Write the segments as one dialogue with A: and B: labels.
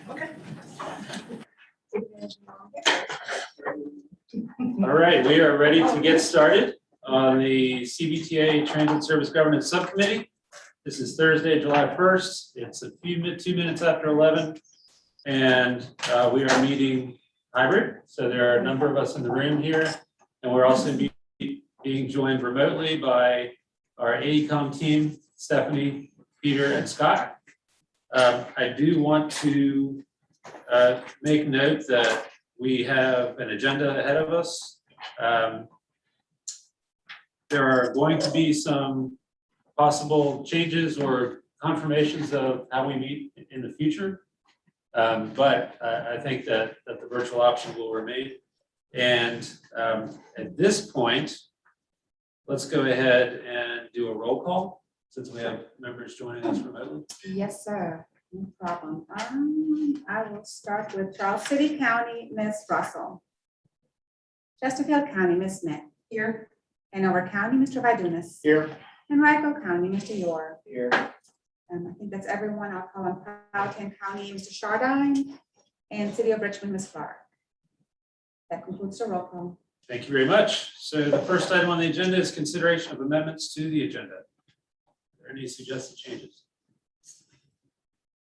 A: Okay.
B: All right, we are ready to get started on the CVTA Transit Service Governance Subcommittee. This is Thursday, July 1st. It's 2 minutes after 11, and we are meeting hybrid. So there are a number of us in the room here, and we're also being joined remotely by our AECOM team, Stephanie, Peter, and Scott. I do want to make note that we have an agenda ahead of us. There are going to be some possible changes or confirmations of how we meet in the future. But I think that the virtual option will remain. And at this point, let's go ahead and do a roll call since we have members joining us remotely.
C: Yes, sir. No problem. I will start with Charles City County, Ms. Russell. Chesterfield County, Ms. Smith. Here. Hanover County, Mr. Vidunas.
A: Here.
C: Henrico County, Mr. Yor.
A: Here.
C: And I think that's everyone. I'll call on Powhatan County, Mr. Chardine, and City of Richmond, Ms. Clark. That concludes the roll call.
B: Thank you very much. So the first item on the agenda is consideration of amendments to the agenda. Are there any suggested changes?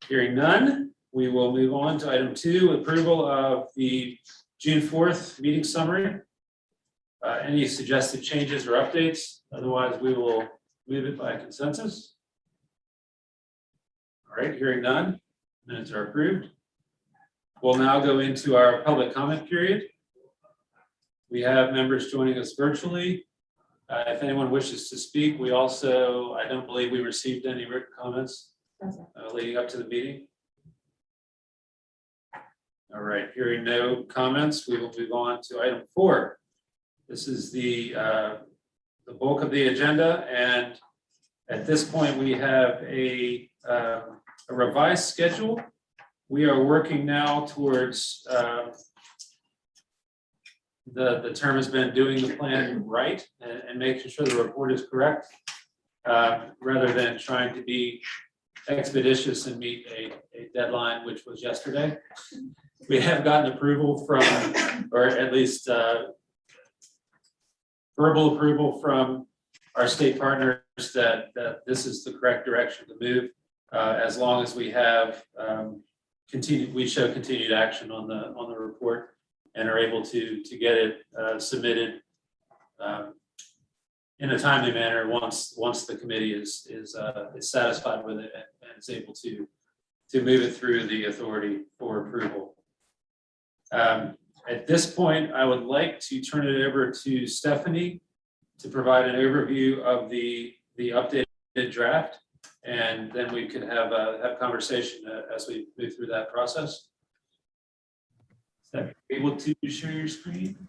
B: Hearing none, we will move on to item 2, approval of the June 4th meeting summary. Any suggested changes or updates? Otherwise, we will move it by consensus. All right, hearing none, minutes are approved. We'll now go into our public comment period. We have members joining us virtually. If anyone wishes to speak, we also, I don't believe we received any written comments leading up to the meeting. All right, hearing no comments, we will move on to item 4. This is the bulk of the agenda, and at this point we have a revised schedule. We are working now towards the term has been doing the plan right and making sure the report is correct, rather than trying to be expeditious and meet a deadline, which was yesterday. We have gotten approval from, or at least verbal approval from our state partners that this is the correct direction to move, as long as we have we show continued action on the report and are able to get it submitted in a timely manner once the committee is satisfied with it and is able to move it through the authority for approval. At this point, I would like to turn it over to Stephanie to provide an overview of the updated draft, and then we could have conversation as we move through that process. Are you able to share your screen?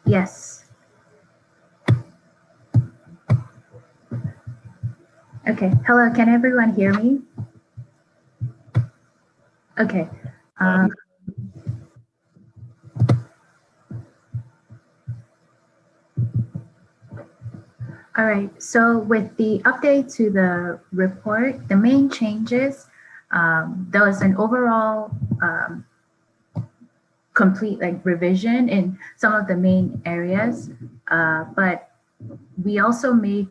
D: Yes. Okay. Hello. Can everyone hear me? Okay. All right. So with the update to the report, the main changes, there was an overall complete revision in some of the main areas, but we also made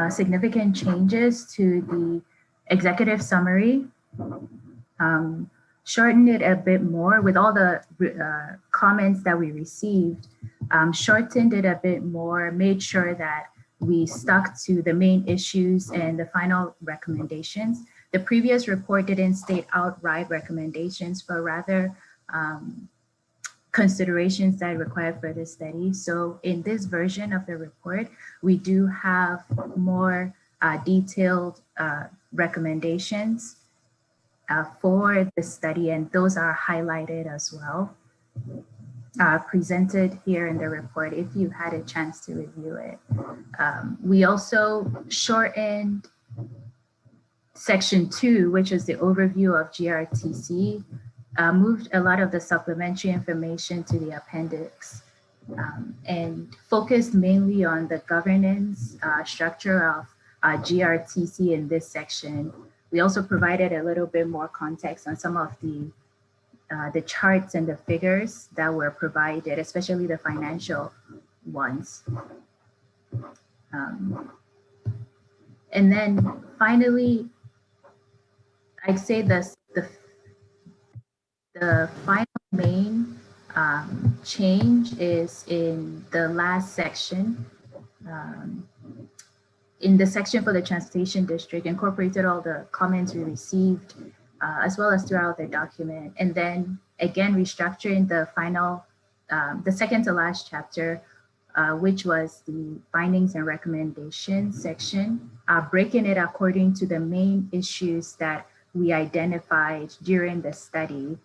D: significant changes to the executive summary, shortened it a bit more with all the comments that we received, shortened it a bit more, made sure that we stuck to the main issues and the final recommendations. The previous report didn't state outright recommendations, but rather considerations that require further study. So in this version of the report, we do have more detailed recommendations for the study, and those are highlighted as well, presented here in the report if you had a chance to review it. We also shortened section 2, which is the overview of GRTC, moved a lot of the supplementary information to the appendix. and focused mainly on the governance structure of GRTC in this section. We also provided a little bit more context on some of the charts and the figures that were provided, especially the financial ones. And then finally, I'd say the final main change is in the last section. In the section for the transportation district, incorporated all the comments we received, as well as throughout the document. And then again, restructuring the final, the second to last chapter, which was the findings and recommendations section, breaking it according to the main issues that we identified during the study,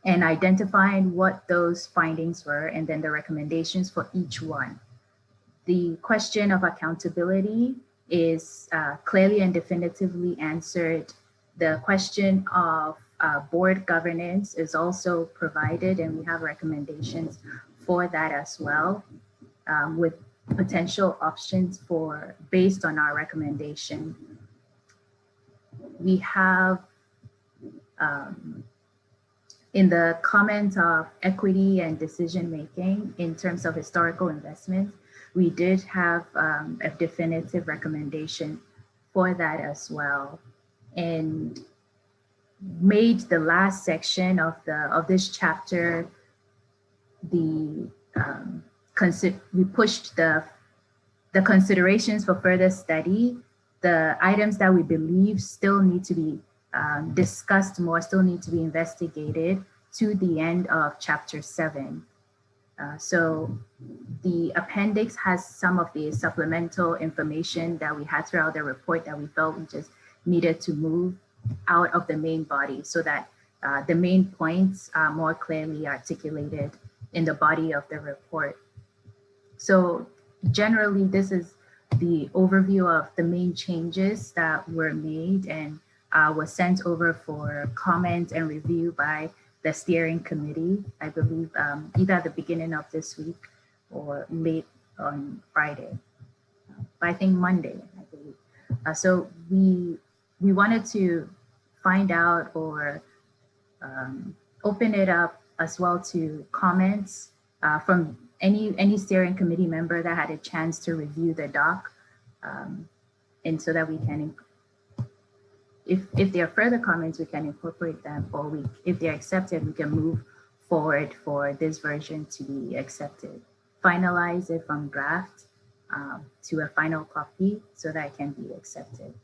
D: and identifying what those findings were, and then the recommendations for each one. The question of accountability is clearly and definitively answered. The question of board governance is also provided, and we have recommendations for that as well, with potential options for based on our recommendation. We have in the comment of equity and decision-making in terms of historical investments, we did have a definitive recommendation for that as well, and made the last section of this chapter we pushed the considerations for further study, the items that we believe still need to be discussed more, still need to be investigated, to the end of chapter 7. So the appendix has some of the supplemental information that we had throughout the report that we felt we just needed to move out of the main body, so that the main points are more clearly articulated in the body of the report. So generally, this is the overview of the main changes that were made and was sent over for comment and review by the steering committee, I believe, either at the beginning of this week or late on Friday, but I think Monday, I believe. So we wanted to find out or open it up as well to comments from any steering committee member that had a chance to review the doc, and so that we can, if there are further comments, we can incorporate them, or if they're accepted, we can move forward for this version to be accepted. Finalize it from draft to a final copy so that it can be accepted.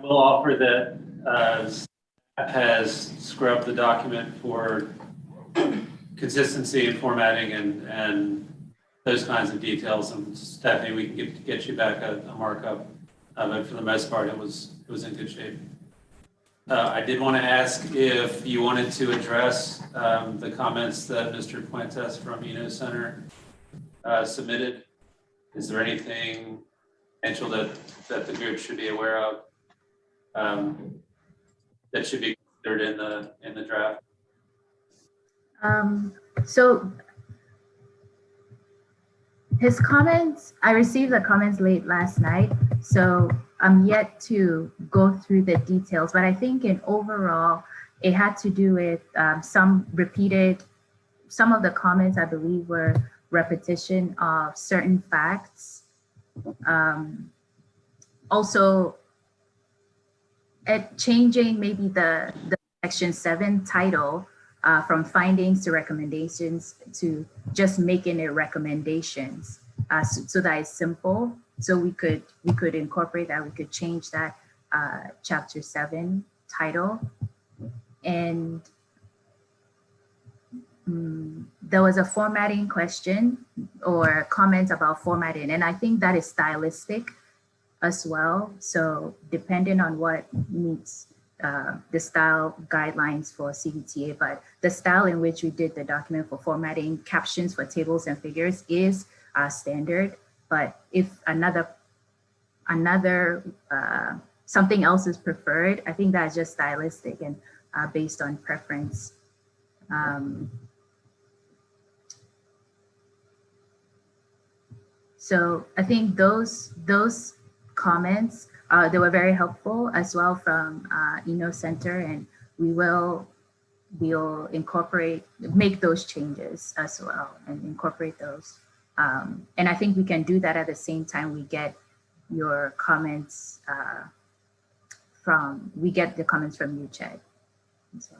B: We'll offer that staff has scrubbed the document for consistency and formatting and those kinds of details. And Stephanie, we can get you back a markup, but for the most part, it was in good shape. I did want to ask if you wanted to address the comments that Mr. Fuentes from Eno Center submitted. Is there anything potential that the group should be aware of that should be considered in the draft?
D: So his comments, I received the comments late last night, so I'm yet to go through the details, but I think in overall, it had to do with some of the comments I believe were repetition of certain facts. Also, changing maybe the section 7 title from findings to recommendations to just making it recommendations, so that it's simple. So we could incorporate that. We could change that chapter 7 title. And there was a formatting question or comment about formatting, and I think that is stylistic as well. So depending on what meets the style guidelines for CVTA, but the style in which we did the document for formatting captions for tables and figures is standard. But if something else is preferred, I think that's just stylistic and based on preference. So I think those comments, they were very helpful as well from Center, and we'll make those changes as well and incorporate those. And I think we can do that at the same time we get your comments we get the comments from you, Chad. So.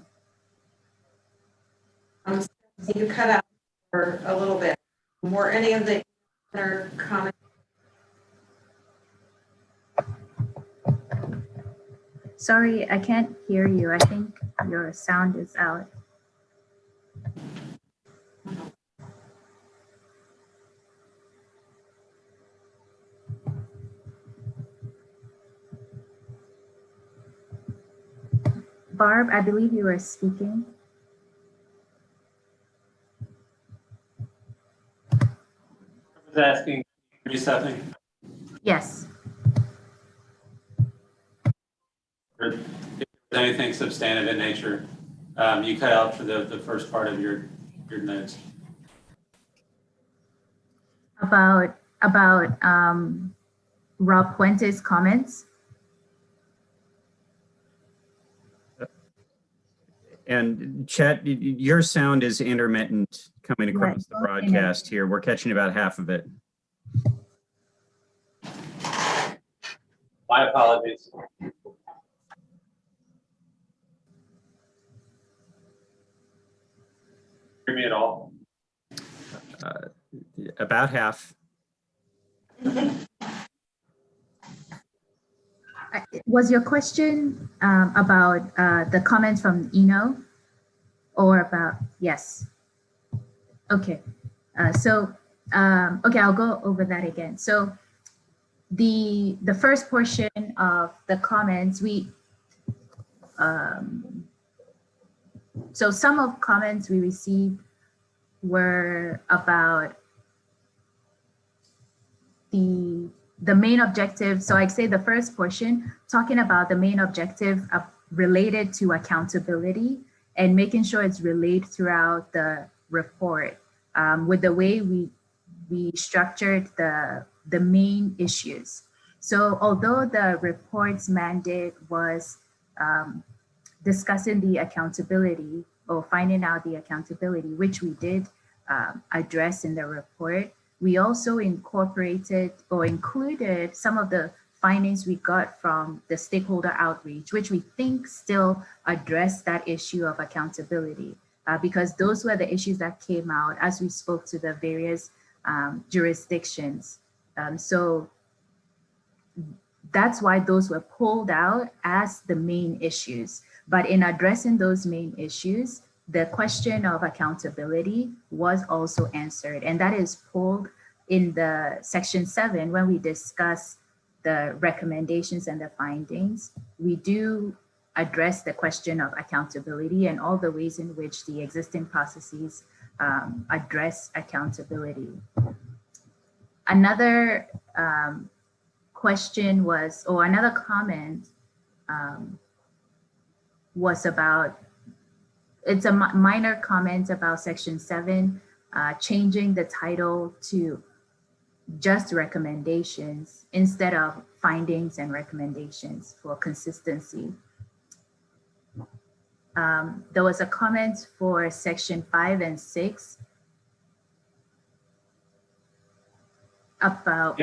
A: You cut out for a little bit. Were any of the other comments?
D: Sorry, I can't hear you. I think your sound is out. Barb, I believe you were speaking.
B: I was asking, are you something?
D: Yes.
B: Or if there's anything substantive in nature, you cut out for the first part of your notes.
D: About Rob Puente's comments.
E: And Chet, your sound is intermittent coming across the broadcast here. We're catching about half of it.
B: My apologies. Hear me at all?
E: About half.
D: Was your question about the comments from Eno or about, yes. Okay, okay, I'll go over that again. So the first portion of the comments, so some of comments we received were about the main objective. So I'd say the first portion, talking about the main objective related to accountability and making sure it's relayed throughout the report with the way we structured the main issues. So although the report's mandate was discussing the accountability or finding out the accountability, which we did address in the report, we also incorporated or included some of the findings we got from the stakeholder outreach, which we think still address that issue of accountability, because those were the issues that came out as we spoke to the various jurisdictions. So that's why those were pulled out as the main issues. But in addressing those main issues, the question of accountability was also answered, and that is pulled in the section 7 when we discuss the recommendations and the findings. We do address the question of accountability and all the ways in which the existing processes address accountability. Another question was, or another comment was about, it's a minor comment about section 7, changing the title to just recommendations instead of findings and recommendations for consistency. There was a comment for section 5 and 6 about.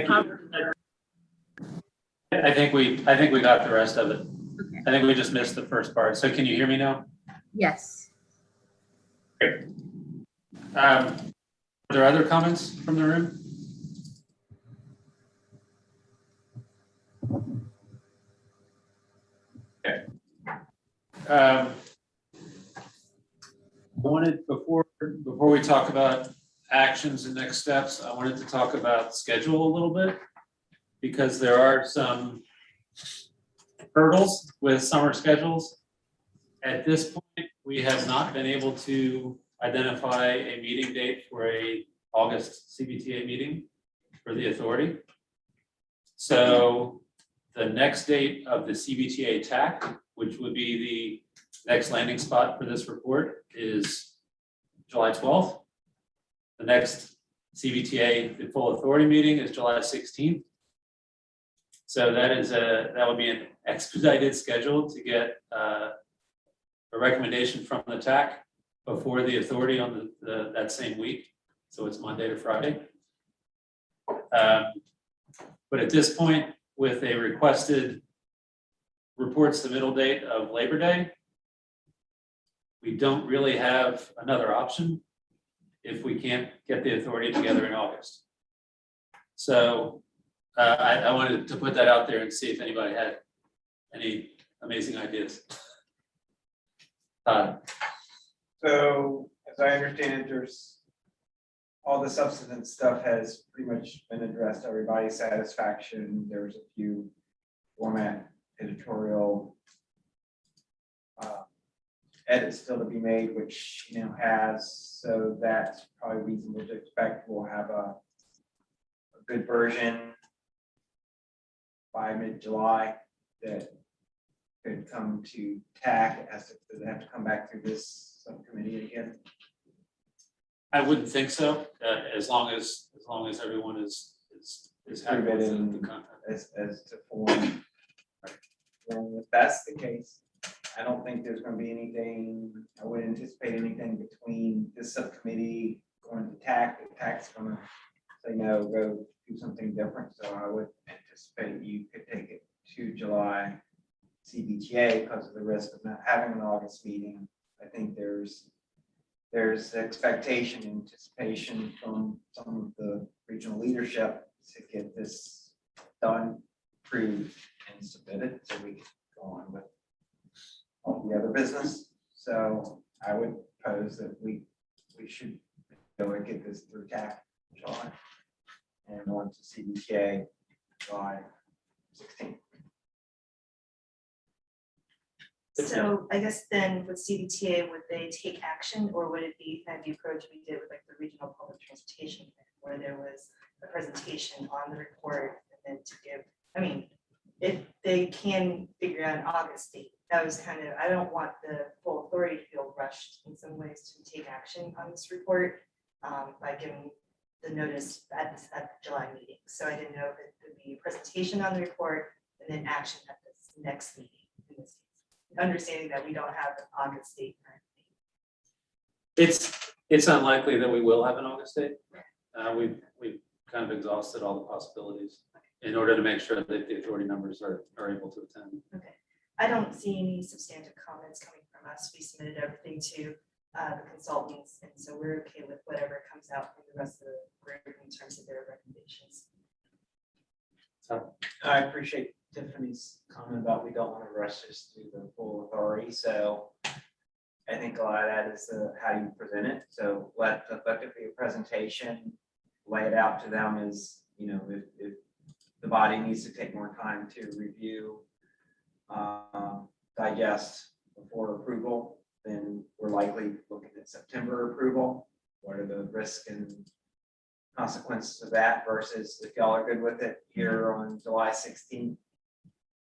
B: I think we got the rest of it.
D: Okay.
B: I think we just missed the first part. So can you hear me now?
D: Yes.
B: Great. Are there other comments from the room? Okay. I wanted, before we talk about actions and next steps, I wanted to talk about schedule a little bit, because there are some hurdles with summer schedules. At this point, we have not been able to identify a meeting date for a August CVTA meeting for the authority. So the next date of the CVTA TAC, which would be the next landing spot for this report, is July 12th. The next CVTA, the full authority meeting, is July 16th. So that would be an expedited schedule to get a recommendation from the TAC before the authority on that same week. So it's Monday to Friday. But at this point, with a requested report submittal date of Labor Day, we don't really have another option if we can't get the authority together in August. So I wanted to put that out there and see if anybody had any amazing ideas.
F: So, as I understand it, there's all the substance stuff has pretty much been addressed, to everybody's satisfaction. There was a few format editorial edits still to be made, which has, so that's probably reasonable to expect we'll have a good version by mid-July that could come to TAC. Does it have to come back through this subcommittee again?
B: I wouldn't think so, as long as everyone is happy with the content.
F: As to form. And if that's the case, I don't think there's going to be anything, I wouldn't anticipate anything between this subcommittee going to TAC. The TAC's going to say no, go do something different. So I would anticipate you could take it to July CVTA because of the risk of not having an August meeting. I think there's expectation, anticipation from some of the regional leadership to get this done, approved, and submitted, so we can go on with all the other business. So I would propose that we should go and get this through TAC in July and on to CVTA July 16th.
G: So I guess then with CVTA, would they take action, or would it be kind of the approach we did with like the regional public transportation plan, where there was a presentation on the report and then to give, I mean, if they can figure out an August date, that was kind of, I don't want the full authority to feel rushed in some ways to take action on this report by giving the notice at the July meeting. So I didn't know if it could be a presentation on the report and then action at this next meeting. Understanding that we don't have an August date currently.
B: It's unlikely that we will have an August date. We've kind of exhausted all the possibilities in order to make sure that the authority members are able to attend.
G: Okay. I don't see any substantive comments coming from us. We submitted everything to the consultants, and so we're okay with whatever comes out from the rest of the group in terms of their recommendations.
B: So
F: I appreciate Tiffany's comment about we don't want to rush this through the full authority. So I think a lot of that is how you present it. So let it be a presentation, lay it out to them as, if the body needs to take more time to review, digest before approval, then we're likely looking at September approval. What are the risks and consequences of that versus if y'all are good with it here on July 16th?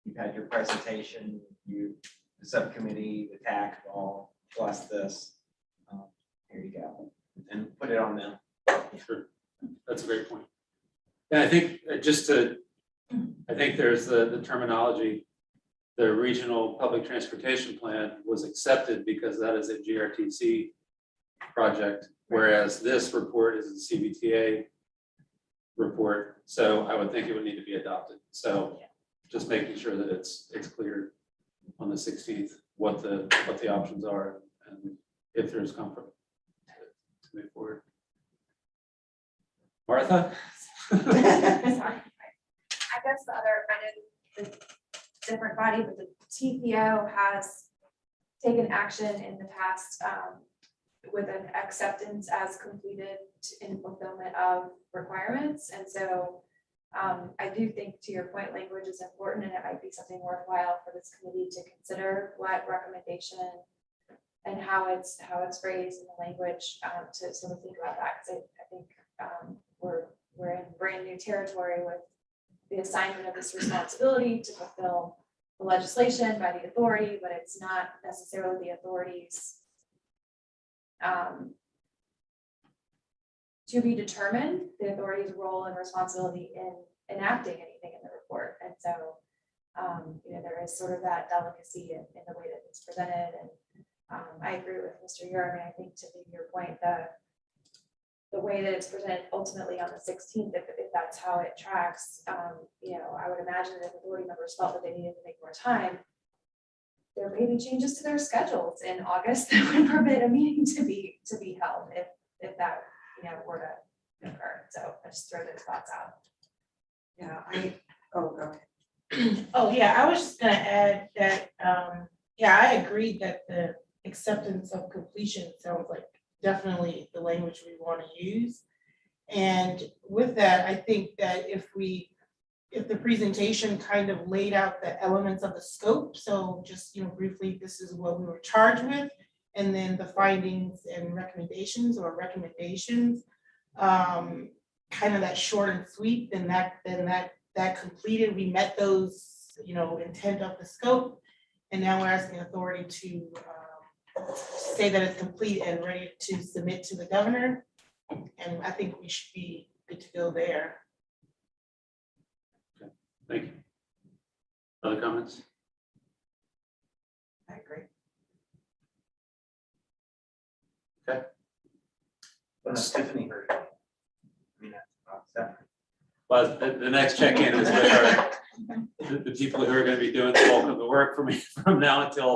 F: You've had your presentation, the subcommittee, the TAC all bless this. Here you go. And put it on them.
B: sure, that's a great point. And I think I think there's the terminology. The regional public transportation plan was accepted because that is a GRTC project, whereas this report is a CVTA report. So I would think it would need to be adopted. So just making sure that it's clear on the 16th what the options are and if there's comfort to move forward. Martha?
H: Sorry. I guess the other, I know the different body, but the TPO has taken action in the past with an acceptance as completed in fulfillment of requirements. And so I do think, to your point, language is important, and it might be something worthwhile for this committee to consider what recommendation and how it's phrased in the language to sort of think about that, because I think we're in brand new territory with the assignment of this responsibility to fulfill the legislation by the authority, but it's not necessarily the authority's to be determined, the authority's role and responsibility in enacting anything in the report. And so, there is sort of that delicacy in the way that it's presented. And I agree with Mr. Urim. I think to your point, the way that it's presented ultimately on the 16th, if that's how it tracks, I would imagine that if authority members felt that they needed to make more time, there may be changes to their schedules in August that would permit a meeting to be held if that were to occur. So I just throw those thoughts out.
A: Yeah, go ahead.
I: Oh, yeah, I was just gonna add that, I agree that the acceptance of completion sounds like definitely the language we want to use. And with that, I think that if the presentation kind of laid out the elements of the scope, so just, briefly, this is what we were charged with, and then the findings and recommendations, kind of that short and sweet, then that completed, we met those, intent of the scope. And now we're asking authority to say that it's complete and ready to submit to the governor. And I think we should be good to go there.
B: Thank you. Other comments?
A: I agree.
F: But Stephanie heard it. I mean, that's not Stephanie.
B: Well, the next check-in is with the people who are going to be doing the bulk of the work for me from now until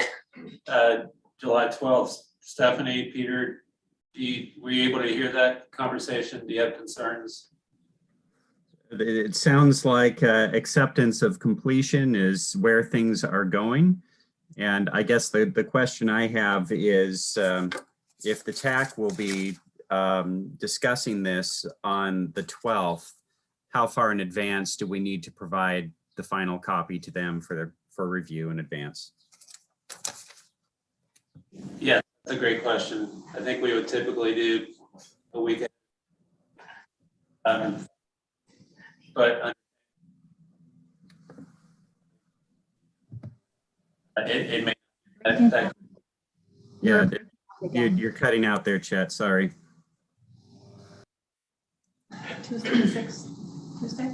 B: July 12th. Stephanie, Peter, were you able to hear that conversation? Do you have concerns?
E: It sounds like acceptance of completion is where things are going. And I guess the question I have is if the TAC will be discussing this on the 12th, how far in advance do we need to provide the final copy to them for review in advance?
B: Yeah, that's a great question. I think we would typically do a week. But it may.
E: Yeah, you're cutting out there, Chet. Sorry.
A: Tuesday the 6th, Tuesday?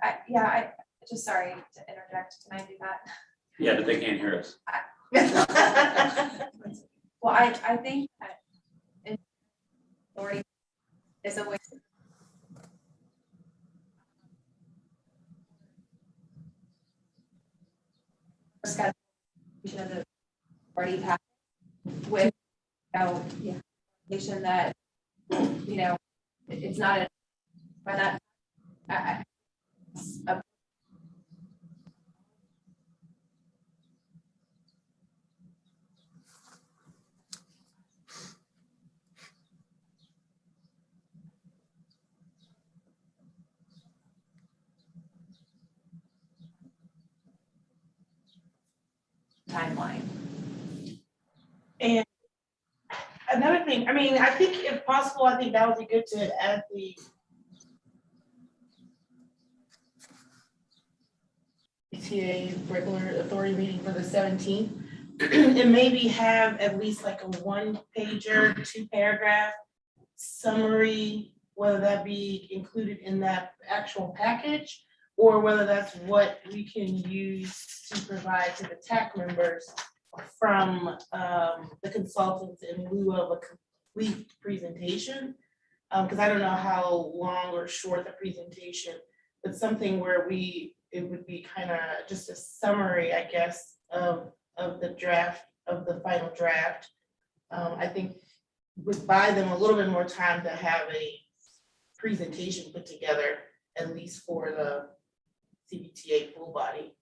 H: I just, sorry to interject. Can I do that?
B: Yeah, but they can't hear us.
H: Well, I think that authority is a way. Schedule of the already passed with, information that, it's not by that. Timeline.
I: And another thing, I think if possible, I think that would be good to add the CVTA regular authority meeting for the 17th. And maybe have at least like a 1-pager, 2-paragraph summary, whether that be included in that actual package, or whether that's what we can use to provide to the TAC members from the consultants in lieu of a complete presentation. Because I don't know how long or short the presentation, but something where it would be kind of just a summary, I guess, of the draft, of the final draft. I think would buy them a little bit more time to have a presentation put together, at least for the CVTA full body.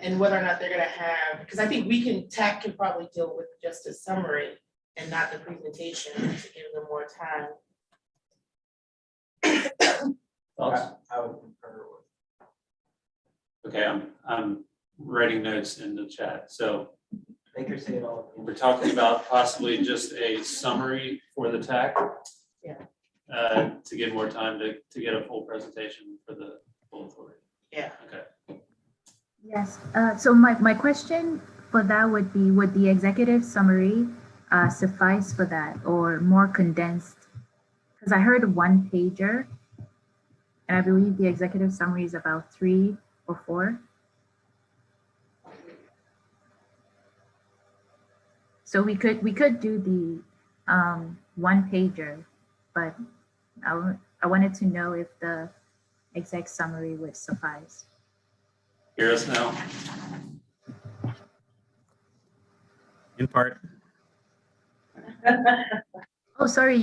I: And whether or not they're gonna have, because I think TAC can probably deal with just a summary and not the presentation to give them more time.
B: Thoughts?
F: I would concur with.
B: Okay, I'm writing notes in the chat. So
F: Make her say it all again.
B: we're talking about possibly just a summary for the TAC.
I: Yeah.
B: to get more time to get a full presentation for the full authority.
I: Yeah.
B: Okay.
D: Yes, so my question for that would be, would the executive summary suffice for that or more condensed? Because I heard one pager, and I believe the executive summary is about 3 or 4. So we could do the one pager, but I wanted to know if the exec summary would suffice.
B: Hear us now?
E: In part,
D: Oh, sorry,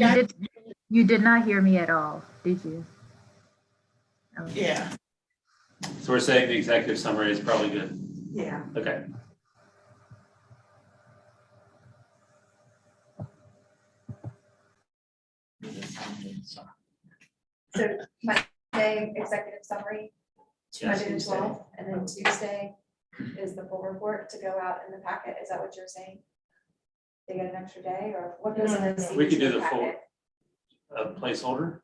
D: you did not hear me at all, did you? Oh.
I: Yeah.
B: So we're saying the executive summary is probably good.
A: Yeah.
B: Okay.
H: So Monday, executive summary,
B: Yes.
H: Monday the 12th, and then Tuesday is the full report to go out in the packet. Is that what you're saying? They get an extra day, or what goes in the
B: We could do
H: CVTA
B: the full
H: packet?
B: placeholder.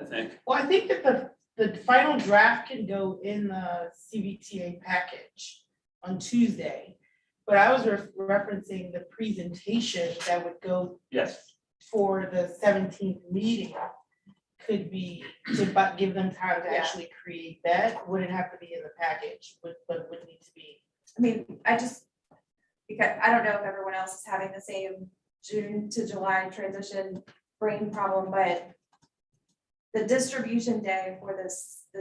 B: I think.
I: Well, I think that the final draft can go in the CVTA package on Tuesday. But I was referencing the presentation that would go
B: Yes.
I: for the 17th meeting. Could be to give them time to
H: Yeah.
I: actually create that. Wouldn't have to be in the package, but would need to be.
H: I mean, because I don't know if everyone else is having the same June to July transition brain problem, but the distribution day for the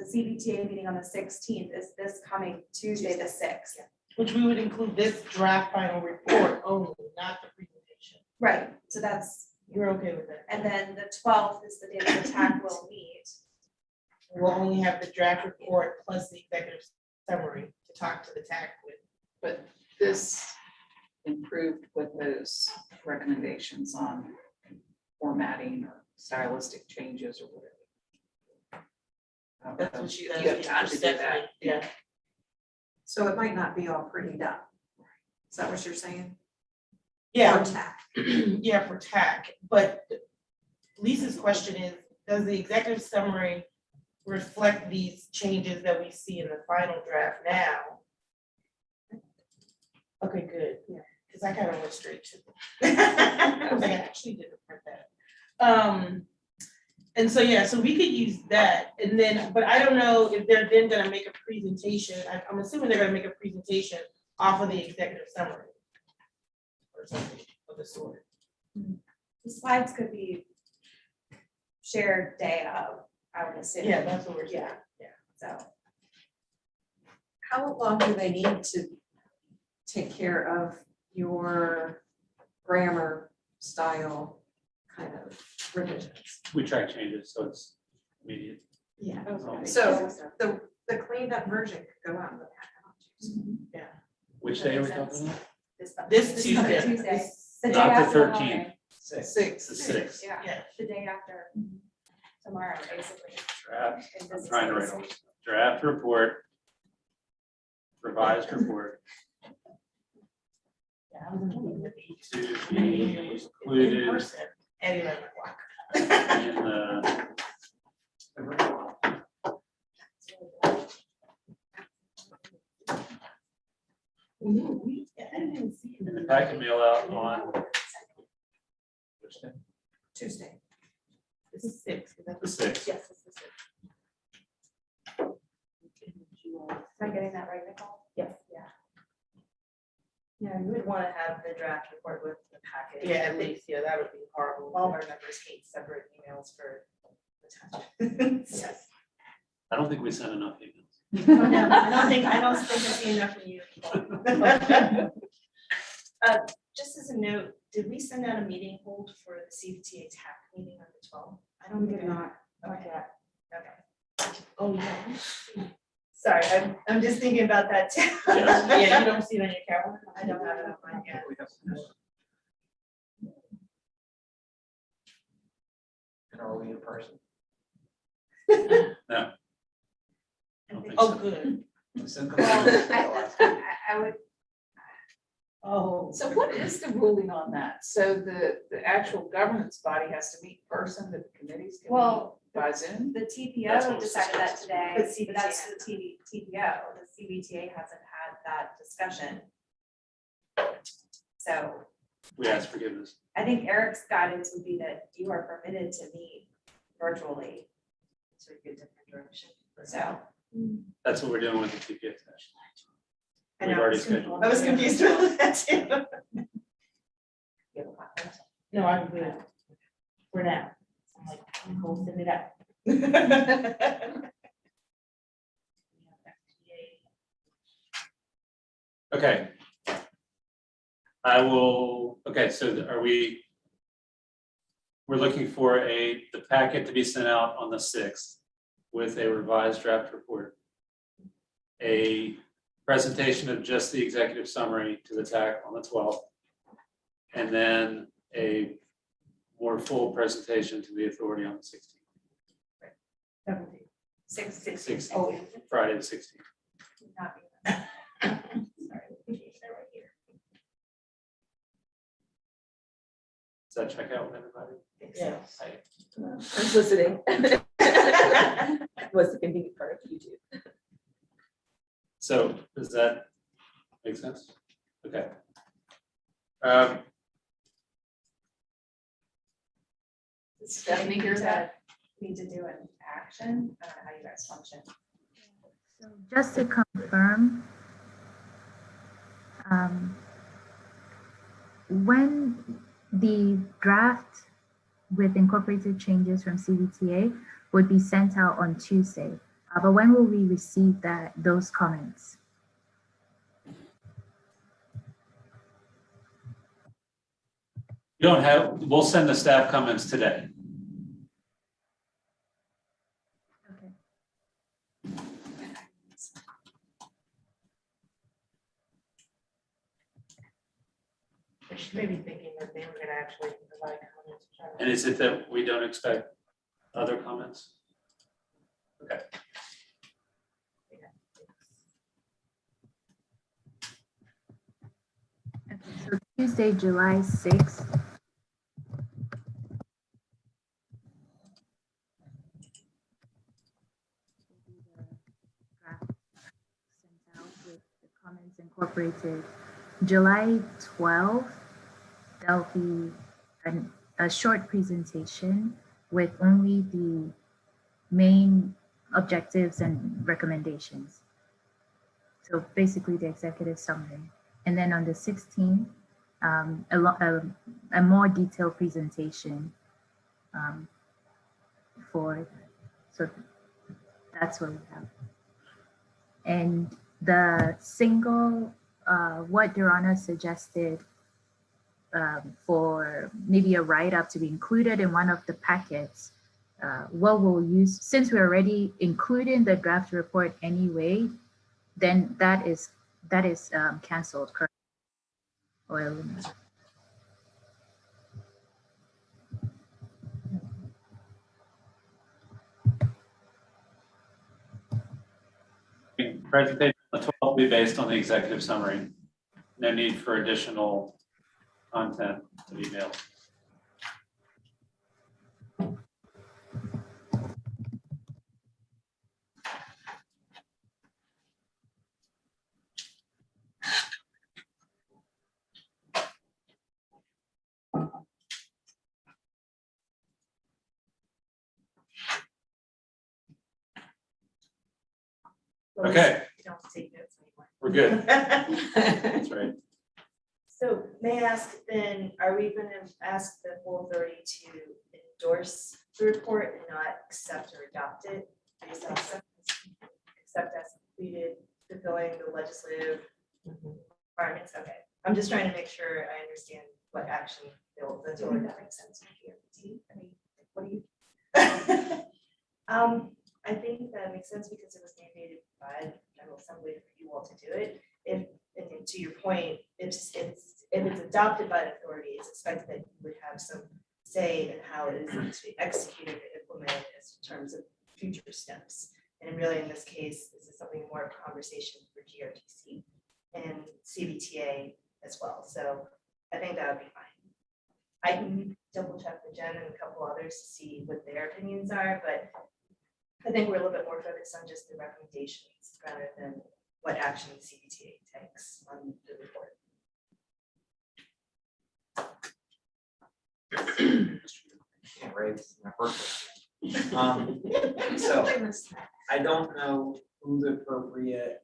H: CVTA meeting on the 16th is this coming Tuesday, the 6th.
I: Which we would include this draft final report only, not the presentation.
H: Right, so that's,
I: You're okay with that?
H: and then the 12th is the day that the TAC will meet.
I: We'll only have the draft report plus the executive summary to talk to the TAC with.
J: But this improved with those recommendations on formatting or stylistic changes or whatever.
I: That's what you.
J: You have time to do that.
I: Yeah.
A: So it might not be all prettied up. Is that what you're saying?
I: Yeah,
A: Or tack.
I: yeah, for TAC, but Lisa's question is, does the executive summary reflect these changes that we see in the final draft now? Okay, good, yeah, because I kind of went straight to. I was like, I actually didn't print that. And so, yeah, so we could use that, and then, but I don't know if they're then gonna make a presentation, I'm assuming they're gonna make a presentation off of the executive summary. Or something of the sort.
H: The slides could be shared day of, I would assume.
I: Yeah, that's what we're saying.
H: Yeah, so.
A: How long do they need to take care of your grammar style kind of revisions?
B: We track changes, so it's immediate.
A: Yeah.
B: Okay.
A: So the cleaned up version could go out in the packet.
B: Which day are we talking about?
I: This
H: coming
I: Tuesday.
H: The day
B: Not the
H: after
B: 13th.
H: holiday.
F: Six.
B: It's the 6th.
H: Yeah,
I: Yeah.
H: the day after tomorrow, basically.
B: Draft,
H: in
B: I'm
H: business
B: trying to
H: days.
B: write all this. Draft report. Revised report to be included
I: In person at 11 o'clock.
B: in the.
I: I didn't even see it.
B: In the packet mail out on. Which day?
A: Tuesday.
I: This is 6. Is that
B: The 6th.
H: Yes, this is it. Am I getting that right, Nicole? Yes. Yeah.
G: Yeah, you would want to have the draft report with the packet.
I: Yeah, at least, yeah, that would be horrible.
G: All our members hate separate emails for attachments.
H: Yes.
B: I don't think we sent enough emails.
G: I don't think I see enough from you. Just as a note, did we send out a meeting hold for the CVTA TAC meeting on the 12th? I don't think
A: not.
G: Okay. Okay.
I: Oh, yeah.
G: Sorry, I'm just thinking about that too.
B: Yes.
I: Yeah, you don't see it on your calendar?
G: I don't have it on mine yet.
F: And are we in person?
B: No. I don't think
I: Oh,
B: so.
I: good.
F: Send them
H: Well,
F: out.
H: I would,
I: Oh.
J: So what is the ruling on that? So the actual governance body has to meet in person, but the committees can meet
H: Well,
J: by Zoom?
H: the
B: That's
H: TPO
B: what was
H: decided that
B: discussed.
H: today,
G: But
H: but
G: CVTA
H: that's the TPO, the CVTA hasn't had that discussion. So
B: We ask forgiveness.
H: I think Eric's guidance would be that you are permitted to meet virtually.
G: To a good different direction.
H: So,
B: That's what we're doing with the TPA session.
G: I
B: We've
G: know,
B: already scheduled.
G: I was confused about that too.
H: you have a comment?
I: No, I'm good. For now. I'm like, I'm gonna send it out.
B: Okay. I will, okay, so we're looking for the packet to be sent out on the 6th with a revised draft report. A presentation of just the executive summary to the TAC on the 12th. And then a more full presentation to the authority on the 16th.
H: 6:16.
B: Oh, Friday the 16th.
H: Not me. Sorry, they're right here.
B: Does that check out with everybody?
I: Yes.
K: I'm listening. Was the convenient part of YouTube.
B: So does that make sense? Okay.
H: Stephanie, here's that. Need to do an action, I don't know how you guys function.
D: So just to confirm, when the draft with incorporated changes from CVTA would be sent out on Tuesday, but when will we receive those comments?
B: We'll send the staff comments today.
D: Okay.
I: She may be thinking that they were gonna actually provide comments.
B: And is it that we don't expect other comments? Okay.
D: Okay, so Tuesday, July 6th. Draft sent out with the comments incorporated. July 12th, there'll be a short presentation with only the main objectives and recommendations. So basically the executive summary. And then on the 16th, a more detailed presentation so that's what we have. And the single, what Durana suggested for maybe a write-up to be included in one of the packets, what we'll use, since we're already including the draft report anyway, then that is canceled currently. Or eliminated.
B: Presentation on the 12th will be based on the executive summary. No need for additional content to be mailed. Okay,
G: You don't have to take notes anymore.
B: we're good. That's right.
G: So may I ask then, are we gonna ask the full authority to endorse the report and not accept or adopt it? Based on accept as completed, fulfilling the legislative requirements? Okay, I'm just trying to make sure I understand what action the authority.
H: That makes sense for you. I mean, what do you?
G: I think that makes sense because it was mandated by the General Assembly for you all to do it. If, and to your point, if it's adopted by the authority, it's expected that you would have some say in how it is actually executed and implemented as in terms of future steps. And really, in this case, this is something more of a conversation for GRTC and CVTA as well. So I think that would be fine. I can double check with Jen and a couple others to see what their opinions are, but I think we're a little bit more focused on just the recommendations rather than what action the CVTA takes on the report.
F: Can't raise my first one. So I don't know who the appropriate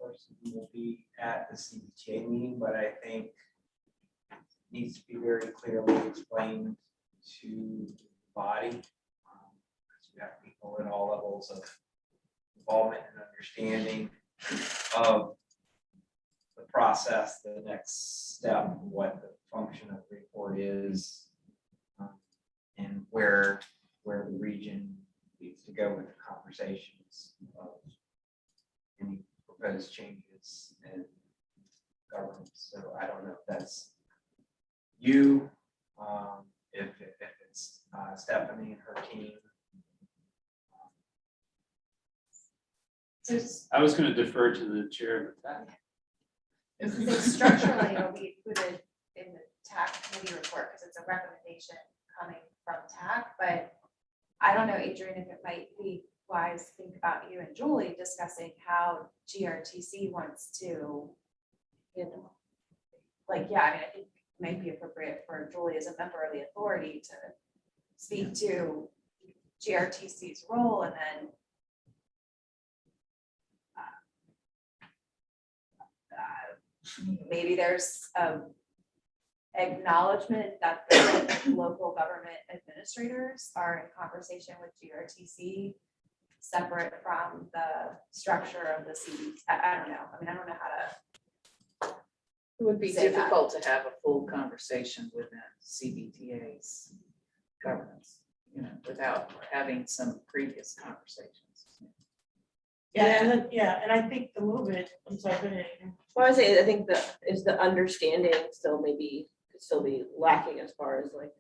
F: person will be at the CVTA meeting, but I think it needs to be very clearly explained to the body. Because we have people at all levels of involvement and understanding of the process, the next step, what the function of the report is, and where the region needs to go with the conversations of any proposed changes in governance. So I don't know if that's you, if it's Stephanie and her team.
H: So
B: I was going to defer to the chair of that.
H: structurally, it'll be included in the TAC committee report because it's a recommendation coming from TAC, but I don't know, Adrian, if it might be wise to think about you and Julie discussing how GRTC wants to, you know, like, yeah, I mean, I think it might be appropriate for Julie as a member of the authority to speak to GRTC's role, and then maybe there's acknowledgement that the local government administrators are in conversation with GRTC separate from the structure of the CV. I don't know. I mean, I don't know how to.
J: It would be
H: Say that.
J: difficult to have a full conversation within CVTA's governance, you know, without having some previous conversations.
I: And I think a little bit, I'm sorry, go ahead.
K: Well, I say, I think the understanding still could still be lacking as far as like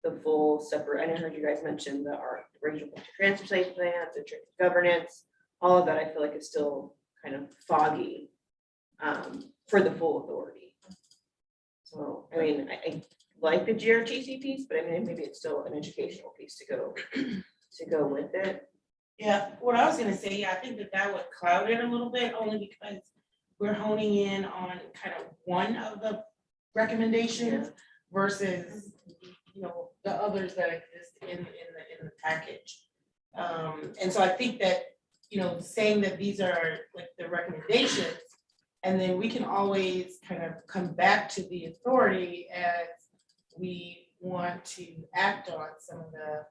K: the full separate, I heard you guys mention the regional transportation plan, the governance, all of that I feel like is still kind of foggy for the full authority. So, I mean, I like the GRTC piece, but I mean, maybe it's still an educational piece to go with it.
I: Yeah, what I was gonna say, yeah, I think that would cloud it a little bit, only because we're honing in on kind of one of the recommendations versus, you know, the others that exist in the package. And so I think that, you know, saying that these are like the recommendations, and then we can always kind of come back to the authority as we want to act on some of the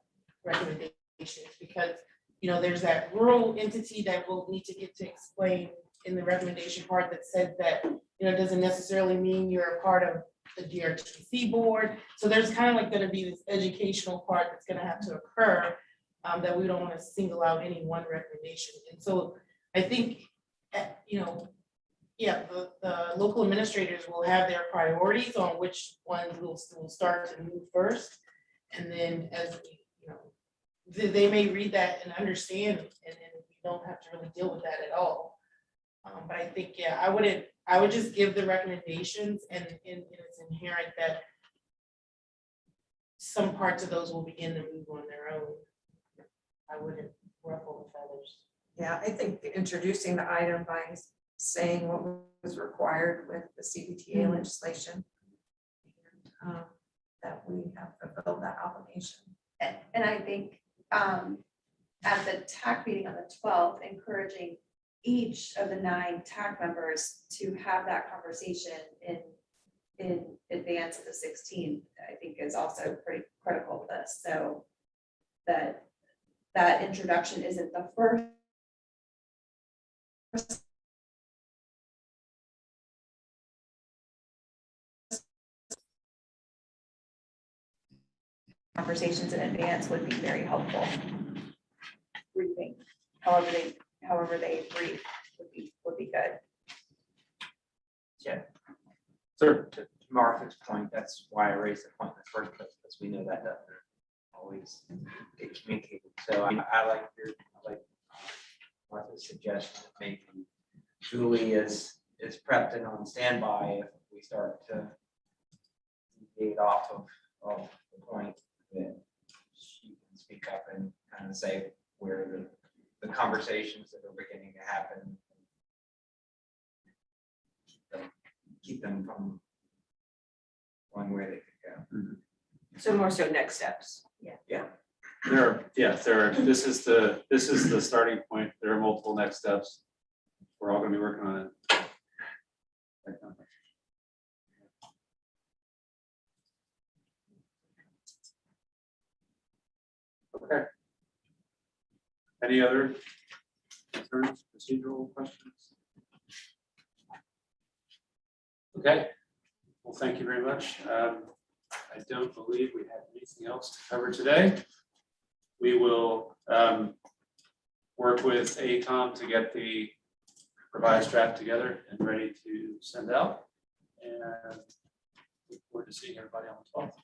I: recommendations, because, you know, there's that rural entity that we'll need to get to explain in the recommendation part that says that, you know, it doesn't necessarily mean you're a part of the GRTC board. So there's kind of like gonna be this educational part that's gonna have to occur, that we don't want to single out any one recommendation. And so I think, you know, yeah, the local administrators will have their priorities on which ones will start to move first. And then as we, you know, they may read that and understand, and we don't have to really deal with that at all. But I think, yeah, I would just give the recommendations, and it's inherent that some parts of those will begin to move on their own. I wouldn't ruffle the feathers.
A: Yeah, I think introducing the item by saying what was required with the CVTA legislation, and that we have fulfilled that obligation.
H: And I think at the TAC meeting on the 12th, encouraging each of the 9 TAC members to have that conversation in advance of the 16th, I think is also pretty critical to this. So that introduction isn't the first conversations in advance would be very helpful. Briefing, however they brief would be good.
F: Yeah. So to Martha's point, that's why I raised the point in the first place, because we know that doesn't always get communicated. So I like Martha's suggestion, maybe Julie as is prepped and on standby if we start to deviate off of the point that she can speak up and kind of say where the conversations that are beginning to happen. Keep them from going where they could go.
K: So more so next steps.
B: This is the starting point. There are multiple next steps. We're all gonna be working on it. Okay. Any other concerns, procedural questions? Okay, well, thank you very much. I don't believe we have anything else to cover today. We will work with ACOM to get the revised draft together and ready to send out. And look forward to seeing everybody on the 12th.